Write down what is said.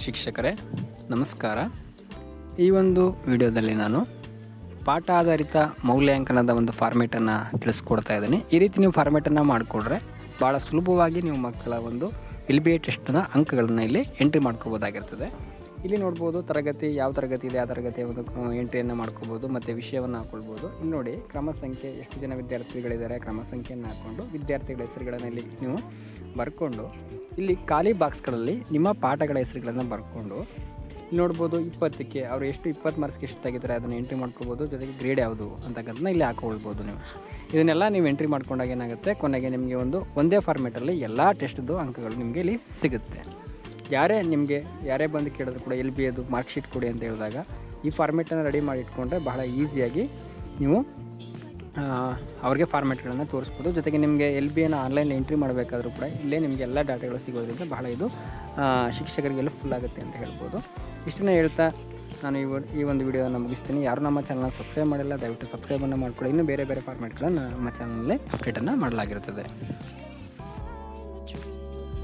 ಶಿಕ್ಷಕರೇ ನಮಸ್ಕಾರ. ಈ ಒಂದು ವಿಡಿಯೋದಲ್ಲಿ ನಾನು ಪಾಠ ಆಧಾರಿತ ಮೌಲ್ಯಾಂಕನದ ಒಂದು ಫಾರ್ಮೇಟನ್ನು ತಿಳಿಸ್ಕೊಡ್ತಾ ಇದ್ದೀನಿ. ಈ ರೀತಿ ನೀವು ಫಾರ್ಮೇಟನ್ನು ಮಾಡಿಕೊಂಡ್ರೆ ಭಾಳ ಸುಲಭವಾಗಿ ನೀವು ಮಕ್ಕಳ ಒಂದು LBA ಟೆಸ್ಟ್ನ ಅಂಕಗಳನ್ನು ಇಲ್ಲಿ ಎಂಟ್ರಿ ಮಾಡ್ಕೋಬೋದಾಗಿರ್ತದೆ. ಇಲ್ಲಿ ನೋಡ್ಬೋದು ತರಗತಿ ಯಾವ ತರಗತಿ ಇದೆ ಆ ತರಗತಿಯ ಒಂದು ಎಂಟ್ರಿಯನ್ನು ಮಾಡ್ಕೋಬೋದು ಮತ್ತು ವಿಷಯವನ್ನು ಹಾಕ್ಕೊಳ್ಬೋದು. ಇಲ್ಲಿ ನೋಡಿ ಕ್ರಮ ಸಂಖ್ಯೆ ಎಷ್ಟು ಜನ ವಿದ್ಯಾರ್ಥಿಗಳಿದ್ದಾರೆ ಕ್ರಮ ಸಂಖ್ಯೆಯನ್ನು ಹಾಕ್ಕೊಂಡು ವಿದ್ಯಾರ್ಥಿಗಳ ಹೆಸರುಗಳನ್ನು ಇಲ್ಲಿ ನೀವು ಬರ್ಕೊಂಡು ಇಲ್ಲಿ ಖಾಲಿ ಬಾಕ್ಸ್ಗಳಲ್ಲಿ ನಿಮ್ಮ ಪಾಠಗಳ ಹೆಸರುಗಳನ್ನು ಬರ್ಕೊಂಡು ಇಲ್ಲಿ ನೋಡ್ಬೋದು 20ಕ್ಕೆ ಅವರು ಎಷ್ಟು 20 ಮಾರ್ಕ್ಸ್ಗೆ ಎಷ್ಟು ತೆಗಿತಾರೆ ಅದನ್ನು ಎಂಟ್ರಿ ಮಾಡ್ಕೋಬೋದು. ಜೊತೆಗೆ ಗ್ರೇಡ್ ಯಾವುದು ಅಂತಕ್ಕಂಥದ್ದನ್ನ ಇಲ್ಲಿ ಹಾಕೊಳ್ಬೋದು. ನೀವು ಇದನ್ನೆಲ್ಲ ನೀವು ಎಂಟ್ರಿ ಮಾಡ್ಕೊಂಡಾಗ ಏನಾಗುತ್ತೆ, ಕೊನೆಗೆ ನಿಮಗೆ ಒಂದೇ ಫಾರ್ಮೇಟಲ್ಲಿ ಎಲ್ಲ ಟೆಸ್ಟ್ದು ಅಂಕಗಳು ನಿಮಗೆ ಇಲ್ಲಿ ಸಿಗುತ್ತೆ. ಯಾರೇ ಬಂದು ಕೇಳಿದ್ರು ಕೂಡ LBAದು ಮಾರ್ಕ್ ಶೀಟ್ ಕೊಡಿ ಅಂತ ಹೇಳಿದಾಗ ಈ ಫಾರ್ಮೇಟನ್ನು ರೆಡಿ ಮಾಡಿ ಇಟ್ಕೊಂಡ್ರೆ ಬಹಳ ಈಸಿಯಾಗಿ ನೀವು ಅವ್ರಿಗೆ ಫಾರ್ಮೇಟ್ಗಳನ್ನು ತೋರಿಸ್ಬೋದು. ಜೊತೆಗೆ ನಿಮಗೆ LBAನ ಆನ್ಲೈನ್ ಎಂಟ್ರಿ ಮಾಡಬೇಕಾದ್ರೂ ಕೂಡ ಇಲ್ಲೇ ನಿಮಗೆ ಎಲ್ಲ ಡಾಟಾಗಳು ಸಿಗೋದ್ರಿಂದ ಬಹಳ ಇದು ಶಿಕ್ಷಕರಿಗೆಲ್ಲ ಫುಲ್ ಆಗುತ್ತೆ ಅಂತ ಹೇಳ್ಬೋದು. ಇಷ್ಟನ್ನೇ ಹೇಳ್ತಾ ನಾನು ಈ ಒಂದು ವಿಡಿಯೋನ ಮುಗಿಸ್ತೀನಿ. ಯಾರು ನಮ್ಮ ಚಾನಲ್ನ ಸಬ್ಸ್ಕ್ರೈಬ್ ಮಾಡಿಲ್ಲ ದಯವಿಟ್ಟು ಸಬ್ಸ್ಕ್ರೈಬನ್ನು ಮಾಡ್ಕೊಳ್ಳಿ. ಇನ್ನೂ ಬೇರೆ ಫಾರ್ಮೇಟ್ಗಳನ್ನು ನಮ್ಮ ಚಾನಲಲ್ಲಿ ಅಪ್ಡೇಟನ್ನು ಮಾಡಲಾಗಿರುತ್ತದೆ.